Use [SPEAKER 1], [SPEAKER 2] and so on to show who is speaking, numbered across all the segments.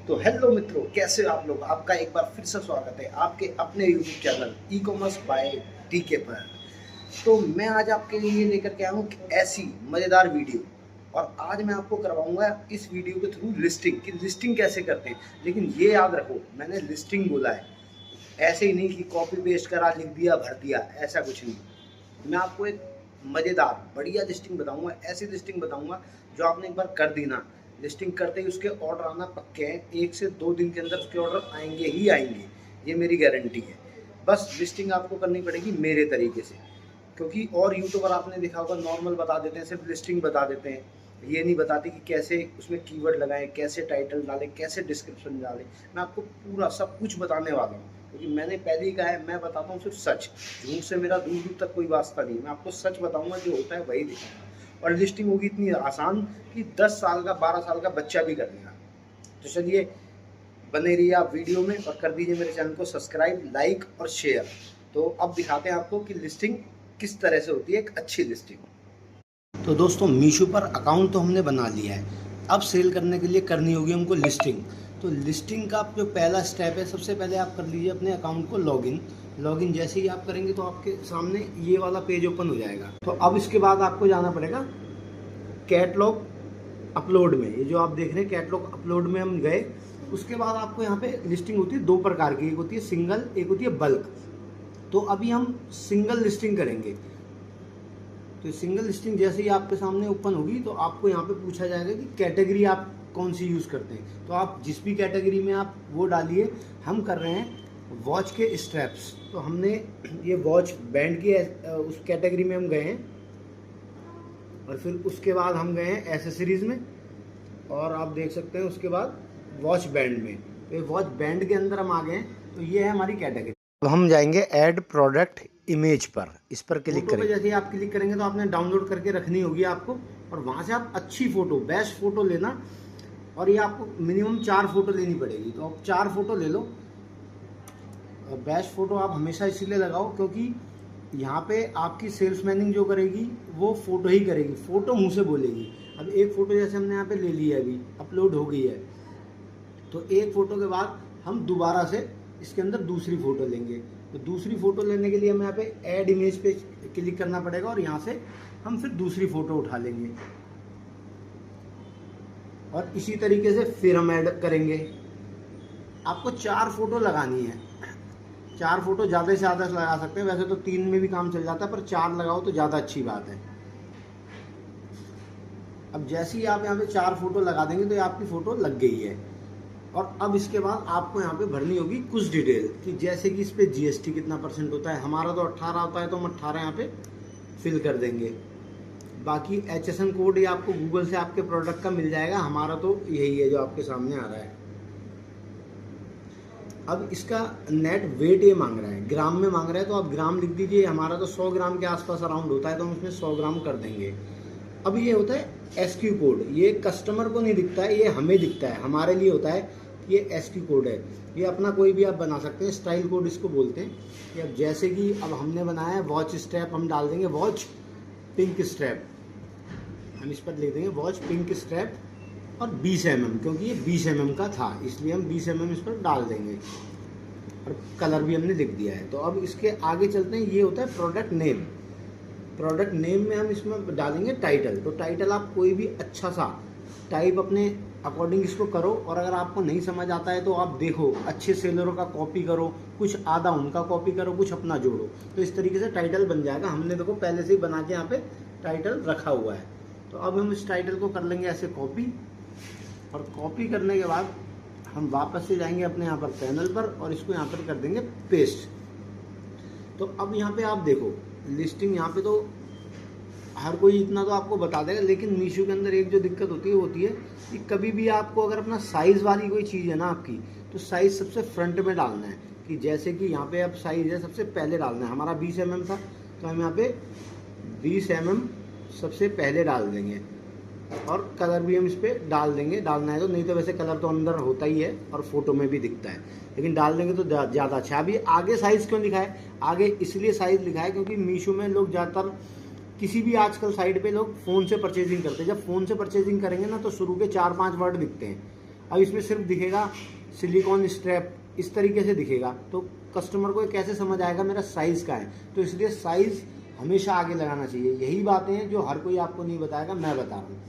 [SPEAKER 1] तो हेलो मित्रों, कैसे हो आप लोग। आपका एक बार फिर से स्वागत है आपके अपने YouTube channel e commerce by TK पर। तो मैं आज आपके लिए लेकर के आया हूँ ऐसी मज़ेदार वीडियो, और आज मैं आपको करवाऊंगा इस वीडियो के थ्रू लिस्टिंग की लिस्टिंग कैसे करते हैं। लेकिन ये याद रखो, मैंने लिस्टिंग बोला है, ऐसे ही नहीं कि कॉपी पेस्ट करा लिख दिया भर दिया, ऐसा कुछ नहीं। मैं आपको एक मज़ेदार बढ़िया लिस्टिंग बताऊंगा, ऐसी लिस्टिंग बताऊंगा जो आपने एक बार कर दी ना, लिस्टिंग करते ही उसके ऑर्डर आना पक्के हैं। 1 से 2 दिन के अंदर उसके ऑर्डर आएंगे ही आएंगे, ये मेरी गारंटी है। बस लिस्टिंग आपको करनी पड़ेगी मेरे तरीके से, क्योंकि और यूट्यूबर आपने देखा होगा नॉर्मल बता देते हैं, सिर्फ लिस्टिंग बता देते हैं, ये नहीं बताते कि कैसे उसमें कीवर्ड लगाएं, कैसे टाइटल डालें, कैसे डिस्क्रिप्शन डालें। मैं आपको पूरा सब कुछ बताने वाला हूँ, क्योंकि मैंने पहले ही कहा है, मैं बताता हूँ सिर्फ सच। झूठ से मेरा दूर दूर तक कोई वास्ता नहीं, मैं आपको सच बताऊंगा, जो होता है वही दिखाऊंगा। और लिस्टिंग होगी इतनी आसान कि 10 साल का 12 साल का बच्चा भी कर लेगा। तो चलिए, बने रहिए आप वीडियो में और कर दीजिए मेरे चैनल को सब्सक्राइब, लाइक और शेयर। तो अब दिखाते हैं आपको कि लिस्टिंग किस तरह से होती है, एक अच्छी लिस्टिंग। तो दोस्तों, मीशो पर अकाउंट तो हमने बना लिया है, अब सेल करने के लिए करनी होगी हमको लिस्टिंग। तो लिस्टिंग का जो पहला स्टेप है, सबसे पहले आप कर लीजिए अपने अकाउंट को लॉगिन जैसे ही आप करेंगे तो आपके सामने ये वाला पेज ओपन हो जाएगा। तो अब इसके बाद आपको जाना पड़ेगा कैटलॉग अपलोड में। ये जो आप देख रहे हैं कैटलॉग अपलोड में हम गए, उसके बाद आपको यहाँ पे लिस्टिंग होती है दो प्रकार की, एक होती है सिंगल, एक होती है बल्क। तो अभी हम सिंगल लिस्टिंग करेंगे। तो सिंगल लिस्टिंग जैसे ही आपके सामने ओपन होगी तो आपको यहाँ पे पूछा जाएगा कि कैटेगरी आप कौन सी यूज़ करते हैं। तो आप जिस भी कैटेगरी में आप वो डालिए। हम कर रहे हैं वॉच के स्ट्रैप्स, तो हमने ये वॉच बैंड की उस कैटेगरी में हम गए हैं, और फिर उसके बाद हम गए हैं एसेसरीज़ में, और आप देख सकते हैं उसके बाद वॉच बैंड में। तो ये वॉच बैंड के अंदर हम आ गए हैं, तो ये है हमारी कैटेगरी। तो हम जाएंगे ऐड प्रोडक्ट इमेज पर, इस पर क्लिक करेंगे। जैसे ही आप क्लिक करेंगे तो आपने डाउनलोड करके रखनी होगी आपको, और वहाँ से आप अच्छी फ़ोटो, बेस्ट फ़ोटो लेना, और ये आपको मिनिमम 4 फ़ोटो लेनी पड़ेगी। तो आप 4 फ़ोटो ले लो। और बेस्ट फ़ोटो आप हमेशा इसीलिए लगाओ क्योंकि यहाँ पे आपकी सेल्समैनिंग जो करेगी वो फ़ोटो ही करेगी, फ़ोटो मुँह से बोलेगी। अब एक फ़ोटो जैसे हमने यहाँ पे ले ली है, अभी अपलोड हो गई है, तो एक फ़ोटो के बाद हम दोबारा से इसके अंदर दूसरी फ़ोटो लेंगे। तो दूसरी फ़ोटो लेने के लिए हमें यहाँ पे ऐड इमेज पे क्लिक करना पड़ेगा, और यहाँ से हम फिर दूसरी फ़ोटो उठा लेंगे, और इसी तरीके से फिर हम ऐड करेंगे। आपको 4 फ़ोटो लगानी है। 4 फ़ोटो ज़्यादा से ज़्यादा लगा सकते हैं, वैसे तो 3 में भी काम चल जाता है, पर 4 लगाओ तो ज़्यादा अच्छी बात है। अब जैसे ही आप यहाँ पे 4 फ़ोटो लगा देंगे तो ये आपकी फ़ोटो लग गई है। और अब इसके बाद आपको यहाँ पे भरनी होगी कुछ डिटेल, कि जैसे कि इस पे जीएसटी कितना % होता है। हमारा तो 18 होता है, तो हम 18 यहाँ पे फिल कर देंगे। बाकी HSN कोड ये आपको गूगल से आपके प्रोडक्ट का मिल जाएगा, हमारा तो यही है जो आपके सामने आ रहा है। अब इसका नेट वेट ये मांग रहा है, ग्राम में मांग रहा है, तो आप ग्राम लिख दीजिए। हमारा तो 100 ग्राम के आसपास अराउंड होता है, तो हम उसमें 100 ग्राम कर देंगे। अब ये होता है SQ कोड, ये कस्टमर को नहीं दिखता है, ये हमें दिखता है, हमारे लिए होता है। ये SQ कोड है, ये अपना कोई भी आप बना सकते हैं, स्टाइल कोड इसको बोलते हैं। कि अब जैसे कि अब हमने बनाया है वॉच स्ट्रैप, हम डाल देंगे वॉच पिंक स्ट्रैप, हम इस पर लिख देंगे वॉच पिंक स्ट्रैप, और 20 mm, क्योंकि ये 20 mm का था इसलिए हम 20 mm इस पर डाल देंगे, और कलर भी हमने लिख दिया है। तो अब इसके आगे चलते हैं। ये होता है प्रोडक्ट नेम। प्रोडक्ट नेम में हम इसमें डालेंगे टाइटल। तो टाइटल आप कोई भी अच्छा सा टाइप अपने अकॉर्डिंग इसको करो, और अगर आपको नहीं समझ आता है तो आप देखो अच्छे सेलरों का कॉपी करो, कुछ आधा उनका कॉपी करो, कुछ अपना जोड़ो, तो इस तरीके से टाइटल बन जाएगा। हमने देखो पहले से ही बना के यहाँ पे टाइटल रखा हुआ है। तो अब हम इस टाइटल को कर लेंगे ऐसे कॉपी, और कॉपी करने के बाद हम वापस से जाएंगे अपने यहाँ पर पैनल पर, और इसको यहाँ पर कर देंगे पेस्ट। तो अब यहाँ पे आप देखो लिस्टिंग, यहाँ पे तो हर कोई इतना तो आपको बता देगा, लेकिन मीशो के अंदर एक जो दिक्कत होती है कि कभी भी आपको अगर अपना साइज़ वाली कोई चीज़ है ना आपकी, तो साइज़ सबसे फ्रंट में डालना है। कि जैसे कि यहाँ पे अब साइज़ है सबसे पहले डालना है, हमारा 20 mm था, तो हम यहाँ पे 20 mm सबसे पहले डाल देंगे, और कलर भी हम इस पर डाल देंगे, डालना है तो। नहीं तो वैसे कलर तो अंदर होता ही है और फोटो में भी दिखता है, लेकिन डाल देंगे तो ज़्यादा अच्छा। अभी आगे साइज़ क्यों लिखा है? आगे इसलिए साइज़ लिखा है क्योंकि मीशो में लोग ज़्यादातर, किसी भी आजकल साइट पे लोग फ़ोन से परचेजिंग करते हैं। जब फ़ोन से परचेजिंग करेंगे ना, तो शुरू के 4-5 वर्ड दिखते हैं, अब इसमें सिर्फ दिखेगा सिलिकॉन स्ट्रैप, इस तरीके से दिखेगा, तो कस्टमर को कैसे समझ आएगा मेरा साइज़ का है। तो इसलिए साइज़ हमेशा आगे लगाना चाहिए। यही बातें हैं जो हर कोई आपको नहीं बताएगा, मैं बता रहा हूँ।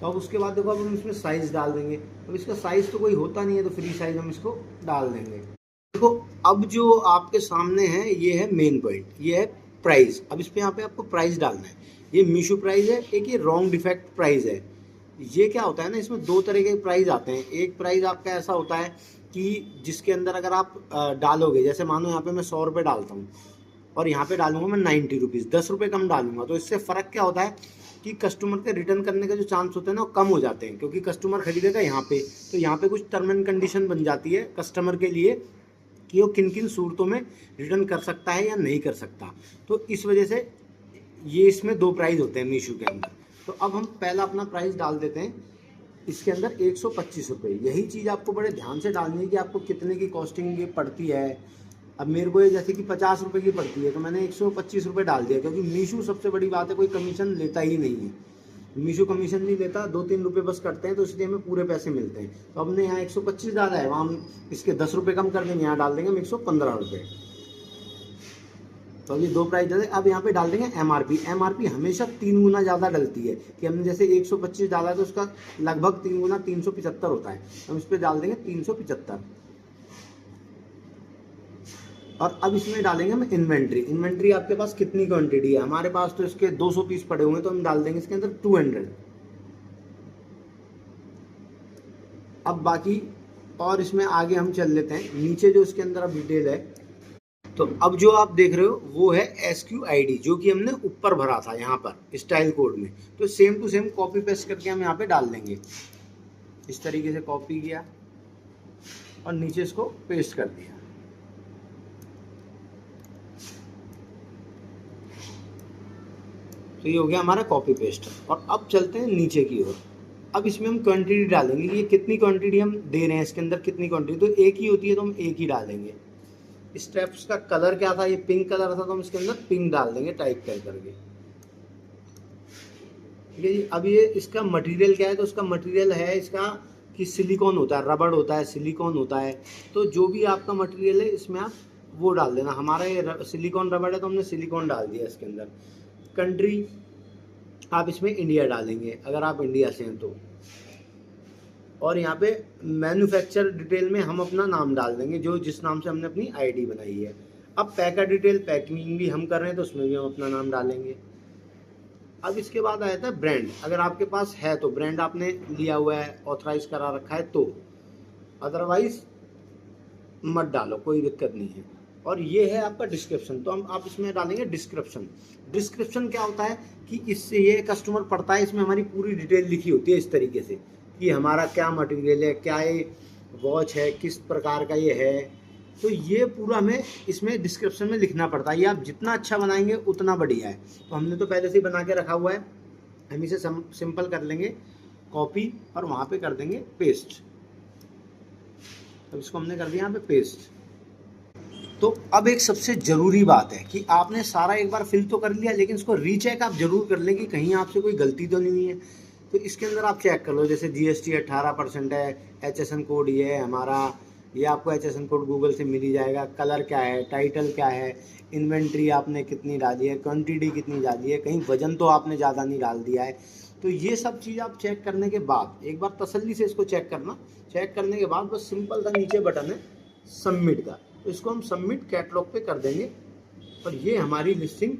[SPEAKER 1] तो अब उसके बाद देखो, अब हम इसमें साइज़ डाल देंगे। अब इसका साइज़ तो कोई होता नहीं है, तो फ्री साइज़ हम इसको डाल देंगे। देखो अब जो आपके सामने है ये है मेन पॉइंट, ये है प्राइस। अब इस पे यहाँ पे आपको प्राइस डालना है। ये मीशो प्राइस है, एक ये रॉन्ग डिफेक्ट प्राइस है। ये क्या होता है ना, इसमें दो तरह के प्राइस आते हैं। एक प्राइस आपका ऐसा होता है कि जिसके अंदर अगर आप डालोगे, जैसे मानो यहाँ पे मैं 100 रुपये डालता हूँ और यहाँ पे डालूंगा मैं 90 रुपीज़, 10 रुपये कम डालूंगा, तो इससे फ़र्क क्या होता है कि कस्टमर के रिटर्न करने के जो चांस होते हैं ना वो कम हो जाते हैं, क्योंकि कस्टमर खरीदेगा यहाँ पे, तो यहाँ पे कुछ टर्म एंड कंडीशन बन जाती है कस्टमर के लिए कि वो किन किन सूरतों में रिटर्न कर सकता है या नहीं कर सकता। तो इस वजह से ये इसमें दो प्राइस होते हैं मीशो के अंदर। तो अब हम पहला अपना प्राइस डाल देते हैं इसके अंदर 125 रुपये। यही चीज़ आपको बड़े ध्यान से डालनी है कि आपको कितने की कॉस्टिंग ये पड़ती है। अब मेरे को ये जैसे कि 50 रुपये की पड़ती है, तो मैंने 125 रुपये डाल दिया, क्योंकि मीशो सबसे बड़ी बात है कोई कमीशन लेता ही नहीं है। मीशो कमीशन नहीं लेता, 2-3 रुपये बस करते हैं, तो इसलिए हमें पूरे पैसे मिलते हैं। तो हमने यहाँ 125 डाला है, वहाँ हम इसके 10 रुपये कम कर देंगे, यहाँ डाल देंगे हम 115 रुपये। तो अभी दो प्राइस डाले। अब यहाँ पे डाल देंगे एमआरपी। एमआरपी हमेशा 3 गुना ज़्यादा डलती है, कि हमने जैसे 125 डाला तो उसका लगभग 3 गुना 375 होता है। हम इस पर डाल देंगे 375। और अब इसमें डालेंगे हम इन्वेंट्री। इन्वेंट्री आपके पास कितनी क्वांटिटी है, हमारे पास तो इसके 200 पीस पड़े हुए हैं, तो हम डाल देंगे इसके अंदर 200। अब बाकी और इसमें आगे हम चल लेते हैं, नीचे जो इसके अंदर अब डिटेल है। तो अब जो आप देख रहे हो वो है SQID, जो कि हमने ऊपर भरा था यहाँ पर स्टाइल कोड में। तो same to same copy paste करके हम यहाँ पे डाल देंगे। इस तरीके से कॉपी किया और नीचे इसको पेस्ट कर दिया। तो ये हो गया हमारा कॉपी पेस्ट। और अब चलते हैं नीचे की ओर। अब इसमें हम क्वांटिटी डालेंगे कि ये कितनी क्वांटिटी हम दे रहे हैं, इसके अंदर कितनी क्वांटिटी। तो एक ही होती है तो हम एक ही डालेंगे। स्टेप्स का कलर क्या था, ये पिंक कलर था, तो हम इसके अंदर पिंक डाल देंगे टाइप कर करके। ठीक है जी। अब ये इसका मटेरियल क्या है, तो उसका मटेरियल है इसका कि सिलिकॉन होता है, रबड़ होता है, सिलिकॉन होता है। तो जो भी आपका मटेरियल है इसमें आप वो डाल देना। हमारा ये सिलिकॉन रबड़ है तो हमने सिलिकॉन डाल दिया इसके अंदर। कंट्री आप इसमें इंडिया डालेंगे अगर आप इंडिया से हैं तो। और यहाँ पे मैन्युफैक्चर डिटेल में हम अपना नाम डाल देंगे, जो जिस नाम से हमने अपनी आईडी बनाई है। अब पैकर डिटेल, पैकिंग भी हम कर रहे हैं तो उसमें भी हम अपना नाम डालेंगे। अब इसके बाद आया था ब्रांड। अगर आपके पास है तो ब्रांड आपने लिया हुआ है, ऑथराइज करा रखा है तो, अदरवाइज मत डालो, कोई दिक्कत नहीं है। और ये है आपका डिस्क्रिप्शन, तो हम आप इसमें डालेंगे डिस्क्रिप्शन। डिस्क्रिप्शन क्या होता है कि इससे ये कस्टमर पढ़ता है, इसमें हमारी पूरी डिटेल लिखी होती है इस तरीके से कि हमारा क्या मटेरियल है, क्या ये वॉच है, किस प्रकार का ये है। तो ये पूरा हमें इसमें डिस्क्रिप्शन में लिखना पड़ता है। ये आप जितना अच्छा बनाएंगे उतना बढ़िया है। तो हमने तो पहले से ही बना के रखा हुआ है, हम इसे सिंपल कर लेंगे कॉपी और वहाँ पे कर देंगे पेस्ट। अब इसको हमने कर दिया यहाँ पे पेस्ट। तो अब एक सबसे ज़रूरी बात है कि आपने सारा एक बार फिल तो कर लिया, लेकिन इसको रीचेक आप जरूर कर लें कि कहीं आपसे कोई गलती तो नहीं हुई है। तो इसके अंदर आप चेक कर लो, जैसे GST 18% है, HSN कोड ये है हमारा, ये आपको HSN कोड गूगल से मिल ही जाएगा। कलर क्या है, टाइटल क्या है, इन्वेंट्री आपने कितनी डाली है, क्वांटिटी कितनी डाली है, कहीं वजन तो आपने ज़्यादा नहीं डाल दिया है। तो ये सब चीज़ आप चेक करने के बाद एक बार तसल्ली से इसको चेक करना। चेक करने के बाद बस सिंपल सा नीचे बटन है सबमिट का, तो इसको हम सबमिट कैटलॉग पे कर देंगे और ये हमारी लिस्टिंग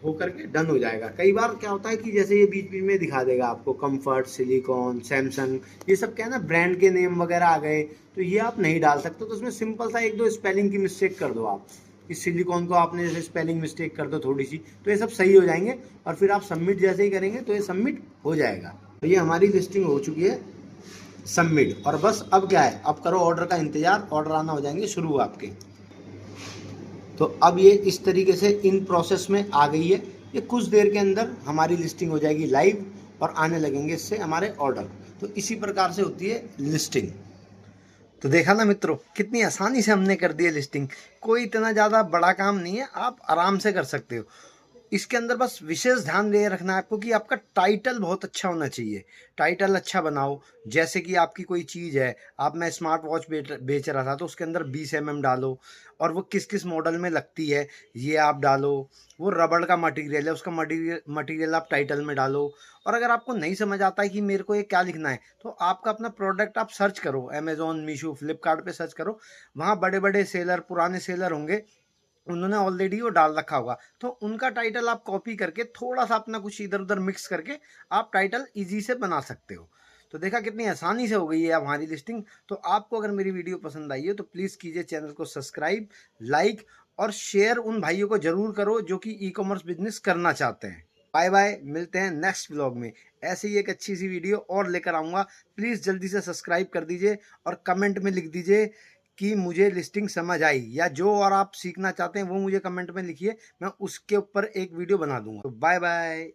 [SPEAKER 1] हो करके डन हो जाएगा। कई बार क्या होता है कि जैसे ये बीच बीच में दिखा देगा आपको कंफर्ट, सिलिकॉन, सैमसंग, ये सब क्या है ना ब्रांड के नेम वगैरह आ गए, तो ये आप नहीं डाल सकते। तो उसमें सिंपल सा 1-2 स्पेलिंग की मिस्टेक कर दो आप, कि सिलिकॉन को आपने जैसे स्पेलिंग मिस्टेक कर दो थोड़ी सी, तो ये सब सही हो जाएंगे। और फिर आप सबमिट जैसे ही करेंगे तो ये सबमिट हो जाएगा। तो ये हमारी लिस्टिंग हो चुकी है सबमिट। और बस अब क्या है, अब करो ऑर्डर का इंतज़ार, ऑर्डर आना हो जाएंगे शुरू आपके। तो अब ये इस तरीके से इन प्रोसेस में आ गई है। ये कुछ देर के अंदर हमारी लिस्टिंग हो जाएगी लाइव और आने लगेंगे इससे हमारे ऑर्डर। तो इसी प्रकार से होती है लिस्टिंग। तो देखा ना मित्रों, कितनी आसानी से हमने कर दी है लिस्टिंग। कोई इतना ज़्यादा बड़ा काम नहीं है, आप आराम से कर सकते हो। इसके अंदर बस विशेष ध्यान दे रखना है आपको कि आपका टाइटल बहुत अच्छा होना चाहिए। टाइटल अच्छा बनाओ। जैसे कि आपकी कोई चीज़ है, आप मैं स्मार्ट वॉच बेच रहा था तो उसके अंदर 20 mm डालो, और वो किस किस मॉडल में लगती है ये आप डालो। वो रबड़ का मटेरियल है, उसका मटेरियल आप टाइटल में डालो। और अगर आपको नहीं समझ आता है कि मेरे को ये क्या लिखना है, तो आपका अपना प्रोडक्ट आप सर्च करो, अमेजोन, मीशो, फ्लिपकार्ट पे सर्च करो। वहाँ बड़े बड़े सेलर, पुराने सेलर होंगे, उन्होंने ऑलरेडी वो डाल रखा होगा, तो उनका टाइटल आप कॉपी करके थोड़ा सा अपना कुछ इधर उधर मिक्स करके आप टाइटल इजी से बना सकते हो। तो देखा कितनी आसानी से हो गई है हमारी लिस्टिंग। तो आपको अगर मेरी वीडियो पसंद आई है तो प्लीज़ कीजिए चैनल को सब्सक्राइब, लाइक और शेयर उन भाइयों को जरूर करो जो कि ई कॉमर्स बिजनेस करना चाहते हैं। बाय बाय, मिलते हैं नेक्स्ट व्लॉग में। ऐसे ही एक अच्छी सी वीडियो और लेकर आऊँगा। प्लीज़ जल्दी से सब्सक्राइब कर दीजिए और कमेंट में लिख दीजिए कि मुझे लिस्टिंग समझ आई, या जो और आप सीखना चाहते हैं वो मुझे कमेंट में लिखिए, मैं उसके ऊपर एक वीडियो बना दूंगा। तो बाय बाय।